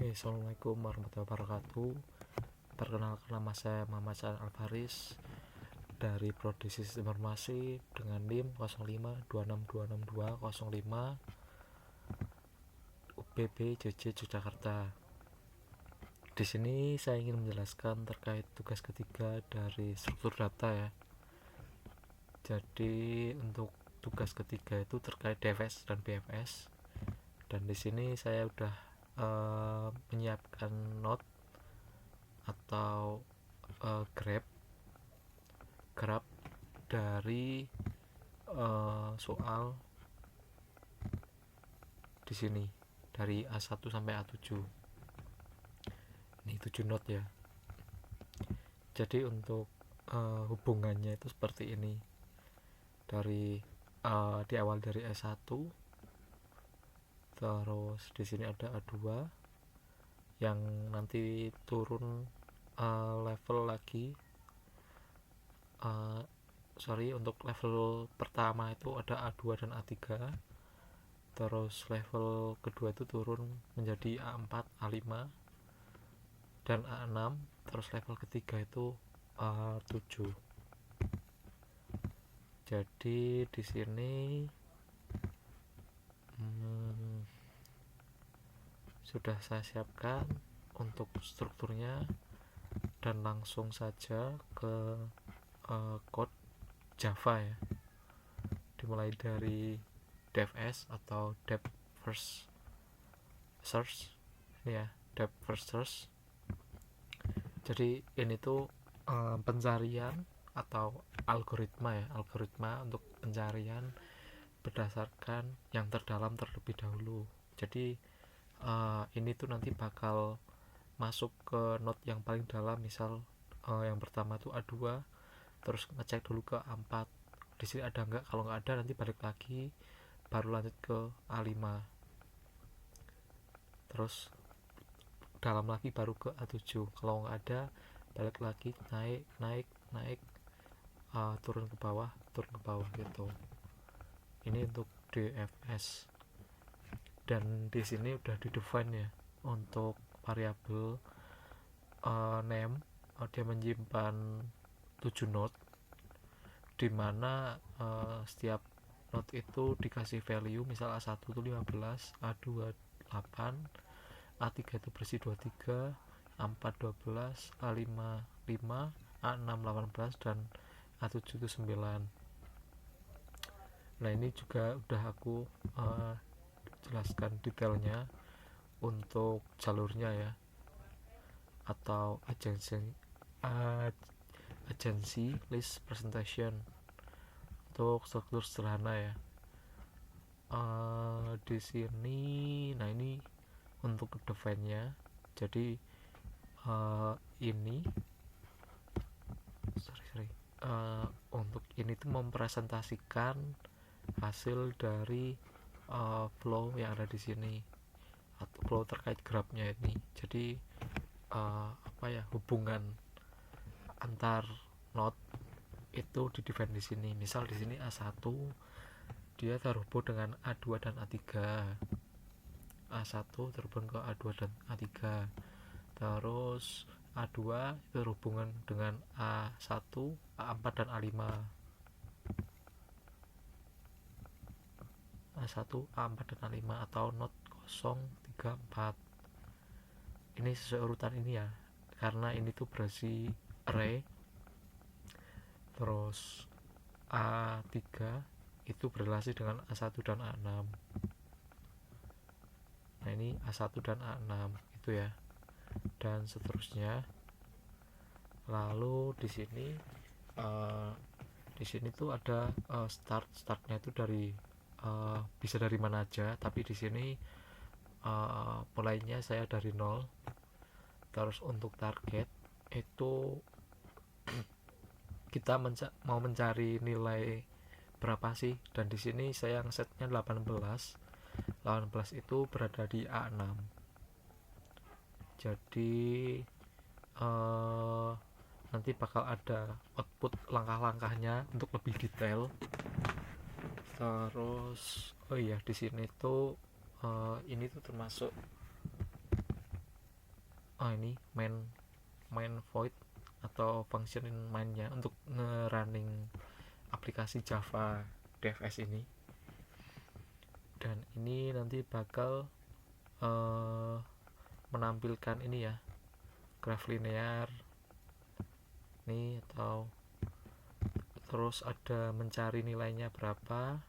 Assalamualaikum warahmatullahi wabarakatuh. Perkenalkan, nama saya Muhammad Syahril Alfaris dari Prodi Sistem Informasi dengan NIM 0526266205 UPB JJ Yogyakarta. Di sini saya ingin menjelaskan terkait tugas ketiga dari struktur data ya. Jadi untuk tugas ketiga itu terkait DFS dan BFS. Dan di sini saya udah menyiapkan note atau grab dari soal di sini dari A1 sampai A7. Ini 7 note ya. Jadi untuk hubungannya itu seperti ini. Dari diawal dari S1, terus di sini ada A2 yang nanti turun level lagi. Untuk level pertama itu ada A2 dan A3, terus level kedua itu turun menjadi A4, A5 dan A6, terus level ketiga itu A7. Jadi di sini sudah saya siapkan untuk strukturnya, dan langsung saja ke code Java ya. Dimulai dari DevS atau Depth First Search ini ya, Depth First Search. Jadi ini tuh pencarian atau algoritma untuk pencarian berdasarkan yang terdalam terlebih dahulu. Jadi ini tuh nanti bakal masuk ke node yang paling dalam. Misal yang pertama tuh A2, terus ngecek dulu ke A4, di sini ada nggak. Kalau nggak ada nanti balik lagi, baru lanjut ke A5, terus dalam lagi baru ke A7. Kalau nggak ada, balik lagi, naik turun ke bawah gitu. Ini untuk DFS. Dan di sini udah di define ya untuk variabel name. Dia menyimpan 7 node, dimana setiap node itu dikasih value. Misal A1 itu 15, A2 8, A3 itu bersih 23, A4 12, A5 5, A6 18, dan A7 itu 9. Nah ini juga udah aku jelaskan detailnya untuk jalurnya ya, atau agency list presentation untuk struktur sederhana ya. Di sini, nah ini untuk define-nya. Jadi ini untuk ini tuh mempresentasikan hasil dari flow yang ada di sini, atau flow terkait grabnya ini. Jadi hubungan antar node itu didefine di sini. Misal di sini A1 dia terhubung dengan A2 dan A3, A1 terhubung ke A2 dan A3, terus A2 itu berhubungan dengan A1, A4 dan A5, A1, A4 dan A5, atau node 0, 3, 4. Ini sesuai urutan ini ya, karena ini tuh berisi array. Terus A3 itu berrelasi dengan A1 dan A6. Nah ini A1 dan A6 itu ya, dan seterusnya. Lalu di sini tuh ada startnya itu dari bisa dari mana aja, tapi di sini mulainya saya dari 0. Terus untuk target itu kita mau mencari nilai berapa sih, dan di sini saya setnya 18 itu berada di A6. Jadi nanti bakal ada output langkah-langkahnya untuk lebih detail. Terus di sini tuh ini tuh termasuk ini main void atau function mainnya untuk nge-running aplikasi Java DFS ini. Dan ini nanti bakal menampilkan ini ya, graf linear nih, atau terus ada mencari nilainya berapa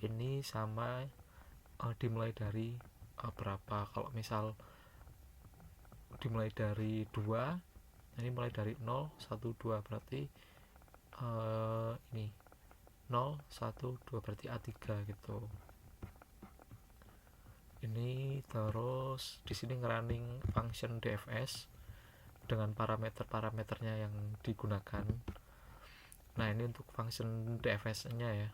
ini, sama dimulai dari berapa. Kalau misal dimulai dari 2, ini mulai dari 0 1 2 berarti ini 0 1 2 berarti A3 gitu. Ini terus di sini ngerunning function DFS dengan parameternya yang digunakan. Nah, ini untuk function DFS-nya ya.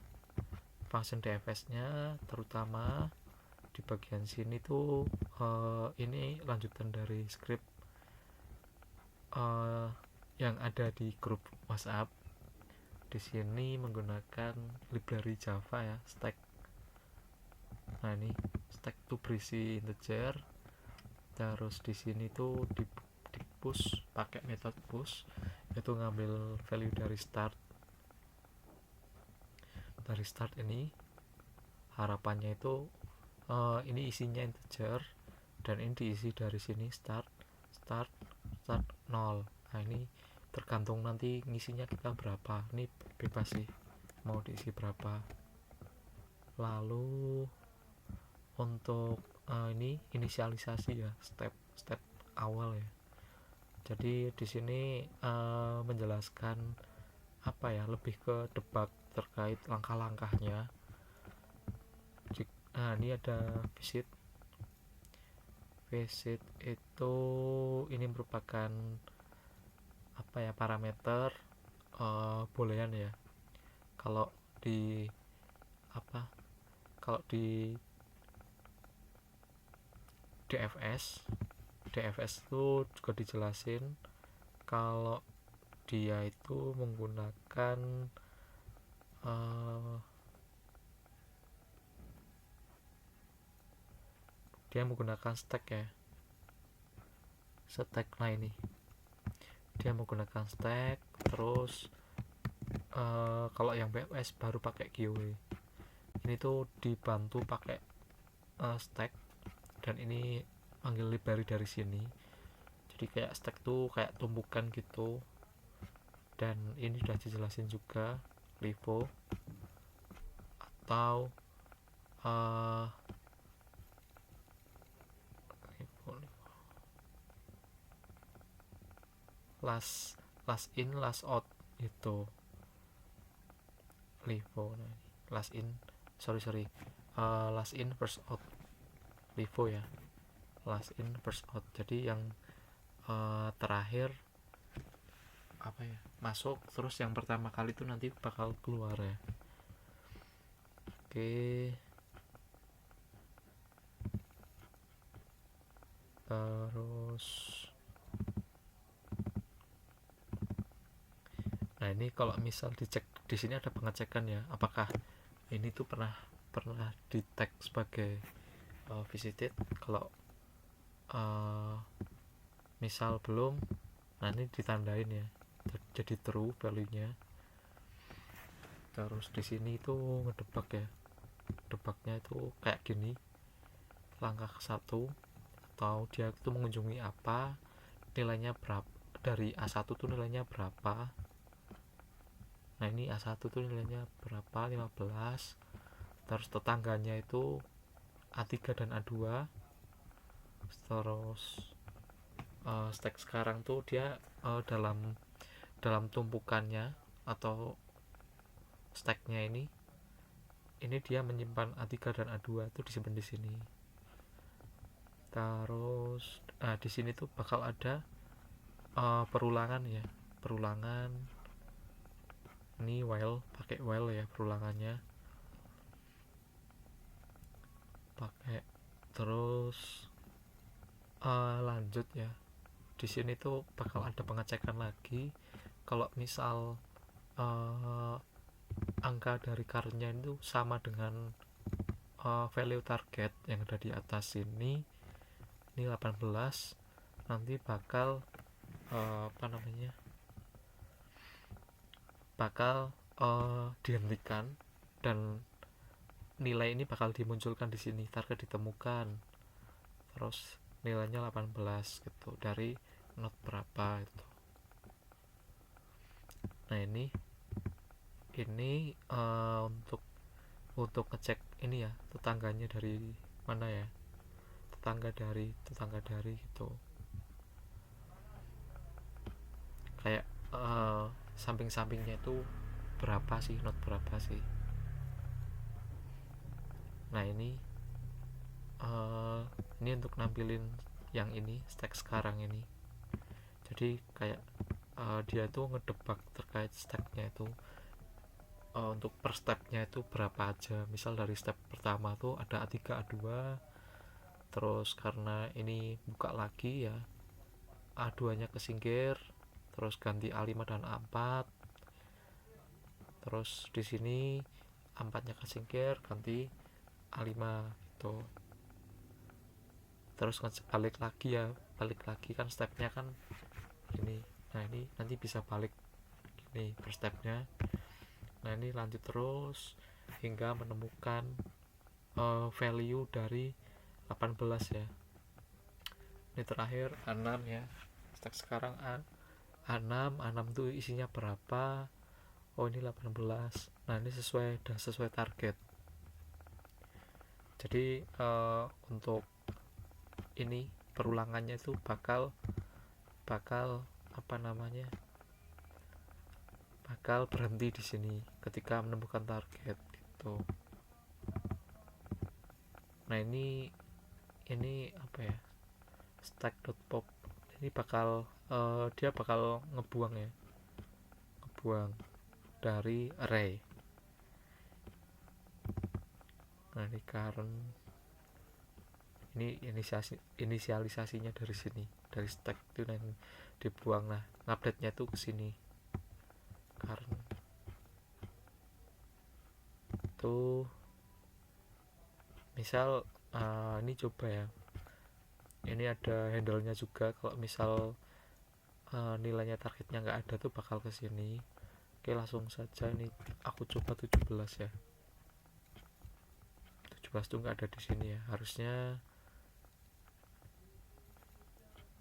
Function DFS-nya terutama di bagian sini tuh ini lanjutan dari script yang ada di grup WhatsApp. Di sini menggunakan library Java ya, stack. Nah, ini stack tuh berisi integer. Terus di sini tuh di push pakai method push, itu ngambil value dari start. Dari start ini harapannya itu ini isinya integer, dan ini diisi dari sini start 0. Nah, ini tergantung nanti ngisinya kita berapa. Ini bebas sih mau diisi berapa. Lalu untuk ini inisialisasi ya, step awal ya. Jadi di sini menjelaskan apa ya, lebih ke debug terkait langkah-langkahnya. Nah, ini ada visit itu, ini merupakan apa ya, parameter boolean ya. Kalau di DFS itu juga dijelasin kalau dia itu menggunakan stack ya, nah ini dia menggunakan stack. Terus kalau yang BFS baru pakai GUI. Ini tuh dibantu pakai stack, dan ini panggil library dari sini. Jadi kayak stack tuh kayak tumpukan gitu. Dan ini udah dijelasin juga Livo atau last in last out itu Livo. Nah, last in first out Livo ya, last in first out. Jadi yang terakhir apa ya, masuk, terus yang pertama kali itu nanti bakal keluar ya. Oke, terus nah, ini kalau misal dicek di sini ada pengecekan ya, apakah ini tuh pernah di tag sebagai visited. Kalau misal belum, nah ini ditandain ya, jadi true value-nya. Terus di sini itu ngedebug ya, debugnya itu kayak gini. Langkah 1, atau dia itu mengunjungi apa, nilainya berapa, dari A1 tuh nilainya berapa. Nah, ini A1 tuh nilainya berapa, 15. Terus tetangganya itu A3 dan A2. Terus stack sekarang tuh dia dalam tumpukannya atau stacknya ini dia menyimpan A3 dan A2 itu disimpan di sini. Terus di sini tuh bakal ada perulangan ya, ini while, pakai while ya perulangannya, pakai. Terus lanjut ya, di sini tuh bakal ada pengecekan lagi. Kalau misal angka dari karnya itu sama dengan value target yang ada di atas sini 18, nanti bakal dihentikan, dan nilai ini bakal dimunculkan di sini, target ditemukan, terus nilainya 18 gitu dari not berapa itu. Nah ini untuk ngecek ini ya, tetangganya dari mana ya, tetangga dari gitu, kayak samping-sampingnya itu berapa sih, not berapa sih. Nah ini untuk nampilin yang ini stack sekarang ini. Jadi kayak dia tuh ngedebak terkait stacknya itu, untuk per stepnya itu berapa aja. Misal dari step pertama tuh ada A3 A2, terus karena ini buka lagi ya, A2 nya kesingkir, terus ganti A5 dan A4, terus di sini A4 nya kesingkir, ganti A5 gitu. Terus balik lagi kan stepnya kan ini. Nah ini nanti bisa balik ini per stepnya. Nah ini lanjut terus hingga menemukan value dari 18 ya. Ini terakhir A6 ya, stack sekarang A6 tuh isinya berapa, oh ini 18. Nah ini sesuai target. Jadi untuk ini perulangannya itu bakal berhenti di sini ketika menemukan target gitu. Nah ini apa ya, stack.pop ini dia bakal ngebuang dari array. Nah ini current, ini inisialisasinya dari sini, dari stack itu yang dibuang. Nah ngupdate nya tuh ke sini current tuh. Misal ini coba ya, ini ada handle nya juga, kalau misal nilainya targetnya nggak ada tuh bakal ke sini. Oke langsung saja, ini aku coba 17 ya, 17 tuh nggak ada di sini ya harusnya.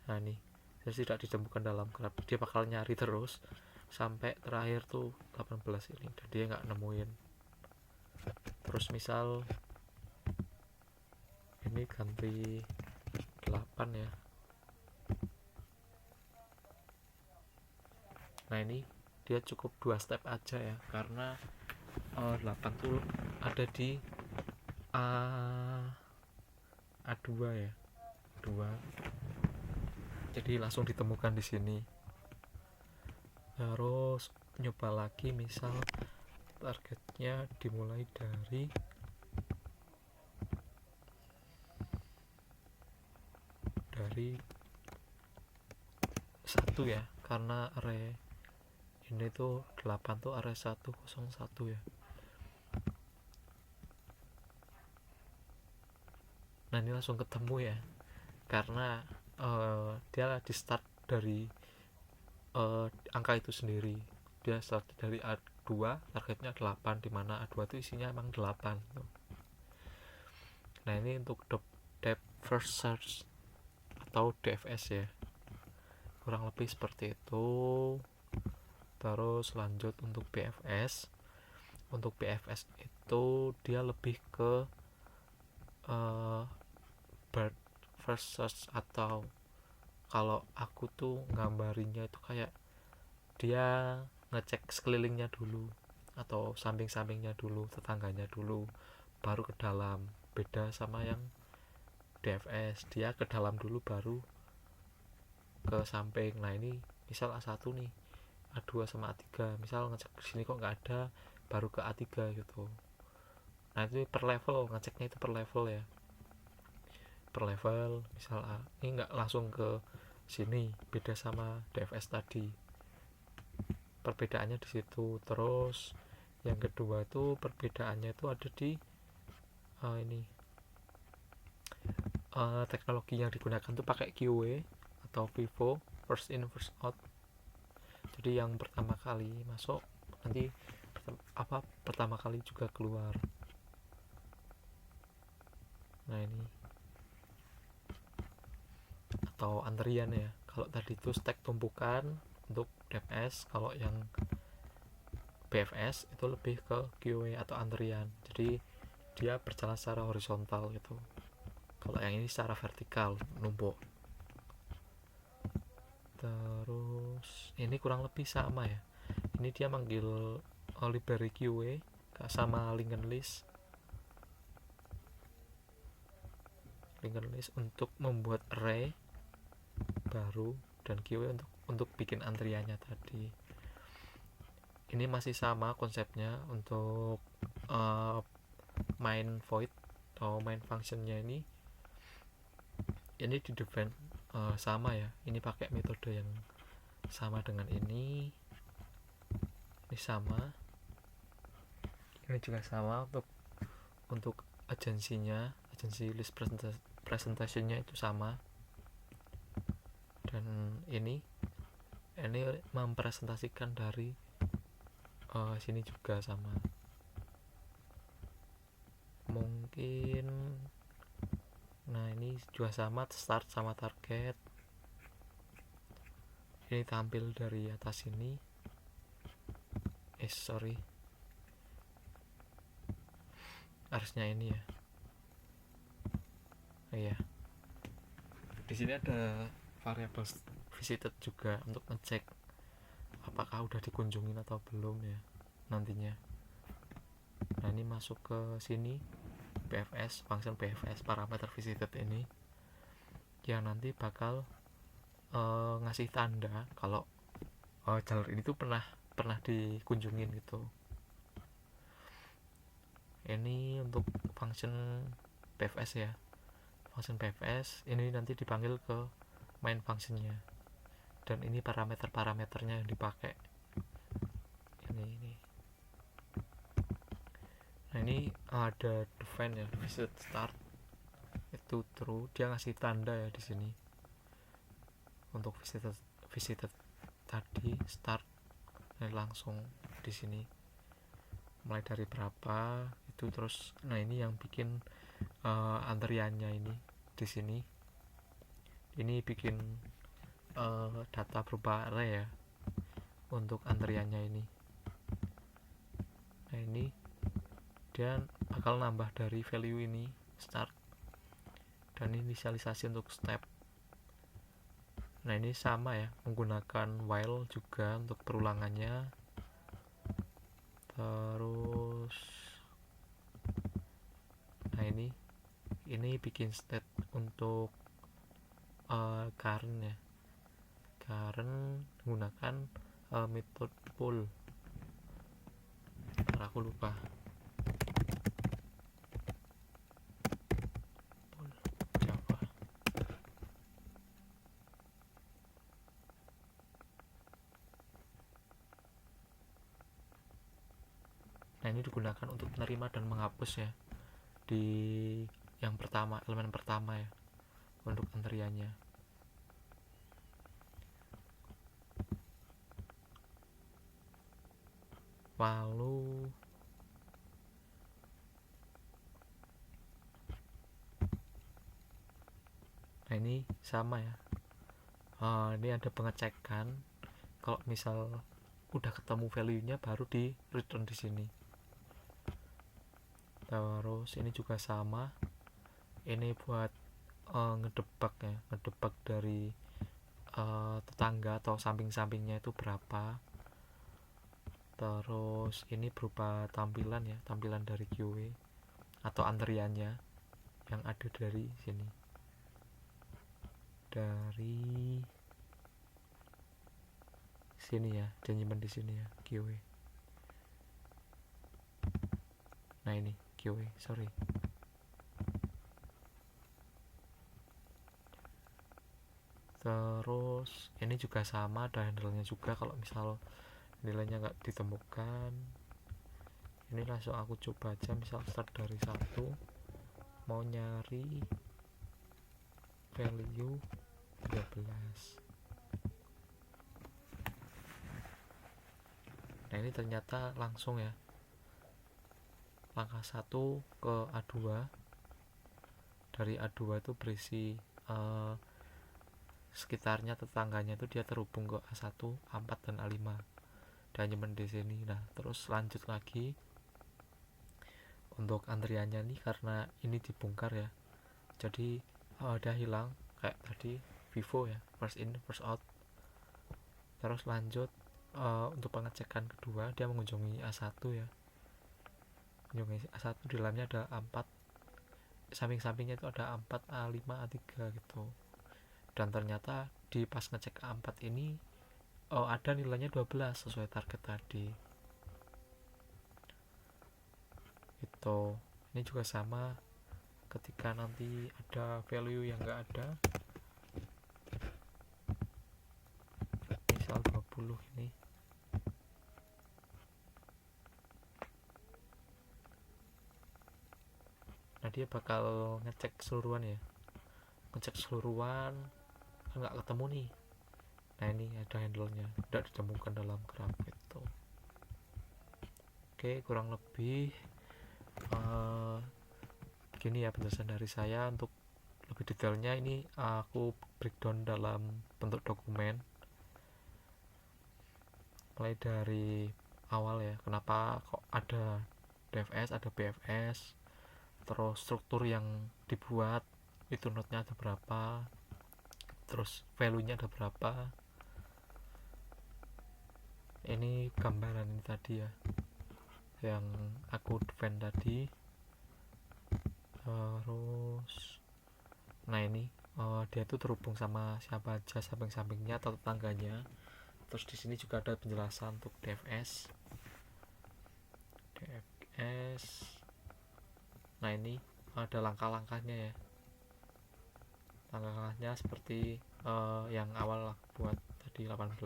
Nah nih terus tidak ditemukan dalam graf, dia bakal nyari terus sampai terakhir tuh 18 ini dan dia nggak nemuin. Terus misal ini ganti 8 ya. Nah ini dia cukup 2 step aja ya, karena 8 tuh ada di A2 ya, 2. Jadi langsung ditemukan di sini. Terus nyoba lagi, misal targetnya dimulai dari 1 ya, karena array ini tuh 8 tuh array 101 ya. Nah ini langsung ketemu ya, karena dia di start dari angka itu sendiri. Dia start dari A2, targetnya 8, dimana A2 itu isinya emang 8 tuh. Nah ini untuk depth first search atau DFS ya, kurang lebih seperti itu. Terus lanjut untuk BFS. Untuk BFS itu dia lebih ke bird first search, atau kalau aku tuh ngambarinya itu kayak dia ngecek sekelilingnya dulu atau samping-sampingnya dulu, tetangganya dulu, baru ke dalam. Beda sama yang DFS, dia ke dalam dulu baru ke samping. Nah ini misal A1 nih, A2 sama A3, misal ngecek sini kok nggak ada, baru ke A3 gitu. Nah itu per level, ngeceknya itu per level ya, per level. Misal ini nggak langsung ke sini, beda sama DFS tadi, perbedaannya di situ. Terus yang kedua itu perbedaannya itu ada di ini teknologi yang digunakan tuh pakai QA atau FIFO, first in first out. Jadi yang pertama kali masuk nanti pertama kali juga keluar. Nah ini atau antrian ya. Kalau tadi itu stack tumpukan untuk DFS, kalau yang BFS itu lebih ke QA atau antrian. Jadi dia berjalan secara horizontal gitu. Kalau yang ini secara vertikal, numpuk. Terus ini kurang lebih sama ya. Ini dia manggil library QA sama linked list untuk membuat array baru, dan QA untuk bikin antriannya tadi. Ini masih sama konsepnya untuk main void atau main functionnya ini di define sama ya. Ini pakai metode yang sama dengan ini sama, ini juga sama untuk agensinya, agensi list presentationnya itu sama. Dan ini mempresentasikan dari sini juga sama. Mungkin nah ini juga sama, start sama target. Ini tampil dari atas ini. Harusnya ini ya. Iya. Di sini ada variabel visited juga untuk ngecek apakah udah dikunjungin atau belum ya nantinya. Nah ini masuk ke sini, BFS, function BFS, parameter visited ini yang nanti bakal ngasih tanda kalau jalur ini tuh pernah dikunjungin gitu. Ini untuk function BFS ya. Function BFS ini nanti dipanggil ke main functionnya, dan ini parameternya yang dipakai ini. Nah ini ada define ya, visit start itu true, dia ngasih tanda ya di sini untuk visited tadi start. Nah langsung di sini mulai dari berapa itu terus. Nah ini yang bikin antriannya ini di sini. Ini bikin data berupa array ya untuk antriannya ini. Nah ini dia bakal nambah dari value ini start, dan inisialisasi untuk step. Nah ini sama ya, menggunakan while juga untuk perulangannya. Terus nah ini bikin state untuk current ya, current menggunakan metode pull. Aku lupa. Pull Java. Nah ini digunakan untuk menerima dan menghapus ya di yang pertama, elemen pertama ya, untuk antriannya. Lalu nah ini sama ya. Ini ada pengecekan kalau misal udah ketemu value-nya baru di return di sini. Terus ini juga sama, ini buat ngedebak ya, ngedebak dari tetangga atau samping-sampingnya itu berapa. Terus ini berupa tampilan ya, tampilan dari QA atau antriannya yang ada dari sini, dari sini ya, dia nyimpen di sini ya QA. Nah ini QA, sorry. Terus ini juga sama, ada handle-nya juga kalau misal nilainya nggak ditemukan. Ini langsung aku coba aja, misal start dari 1, mau nyari value 12. Nah ini ternyata langsung ya, langkah 1 ke A2. Dari A2 itu berisi sekitarnya, tetangganya itu dia terhubung ke A1, A4 dan A5. Dan nyemen di sini. Nah terus lanjut lagi untuk antriannya nih, karena ini dibongkar ya, jadi dia hilang kayak tadi Vivo ya, first in first out. Terus lanjut untuk pengecekan kedua, dia mengunjungi A1 ya, mengunjungi A1. Di dalamnya ada A4, samping-sampingnya itu ada A4, A5, A3 gitu. Dan ternyata di pas ngecek A4 ini ada nilainya 12 sesuai target tadi. Itu ini juga sama, ketika nanti ada value yang enggak ada, misal 20 ini, nah dia bakal ngecek keseluruhan ya, ngecek keseluruhan nggak ketemu nih. Nah ini ada handle-nya, tidak ditemukan dalam graf itu. Oke, kurang lebih gini ya penjelasan dari saya. Untuk lebih detailnya ini aku breakdown dalam bentuk dokumen, mulai dari awal ya, kenapa kok ada DFS, ada BFS, terus struktur yang dibuat itu node-nya ada berapa, terus value-nya ada berapa. Ini gambaran ini tadi ya, yang aku defend tadi. Terus nah ini dia tuh terhubung sama siapa aja, samping-sampingnya atau tetangganya. Terus di sini juga ada penjelasan untuk DFS. Nah ini ada langkah-langkahnya ya, langkah-langkahnya seperti yang awal buat tadi 18.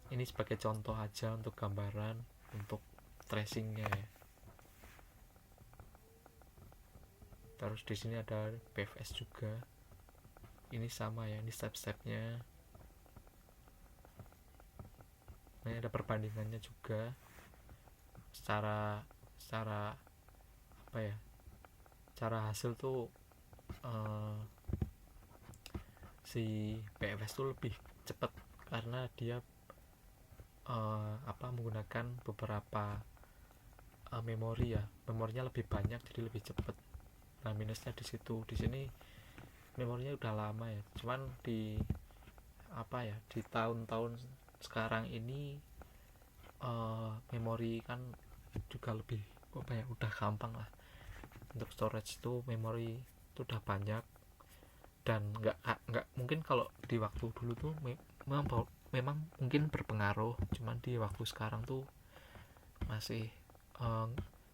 Ini sebagai contoh aja untuk gambaran untuk tracingnya ya. Terus di sini ada BFS juga, ini sama ya, ini step-stepnya. Nah ini ada perbandingannya juga secara apa ya, cara hasil tuh si BFS tuh lebih cepat karena dia menggunakan beberapa memori ya, memorinya lebih banyak jadi lebih cepat. Nah minusnya di situ. Di sini memorinya udah lama ya, cuman di di tahun-tahun sekarang ini memori kan juga lebih udah gampang lah. Untuk storage itu memori itu udah banyak, dan nggak mungkin kalau di waktu dulu tuh memang mungkin berpengaruh, cuman di waktu sekarang tuh masih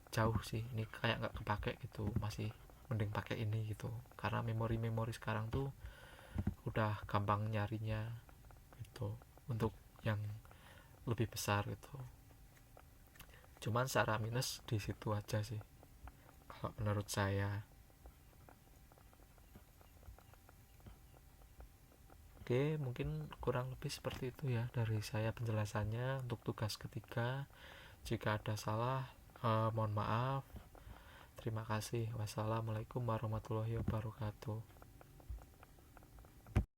jauh sih, ini kayak nggak kepake gitu, masih mending pakai ini gitu, karena memori sekarang tuh udah gampang nyarinya gitu untuk yang lebih besar gitu. Cuman secara minus di situ aja sih kalau menurut saya. Oke, mungkin kurang lebih seperti itu ya dari saya penjelasannya untuk tugas ketiga. Jika ada salah, mohon maaf. Terima kasih. Wassalamualaikum warahmatullahi wabarakatuh.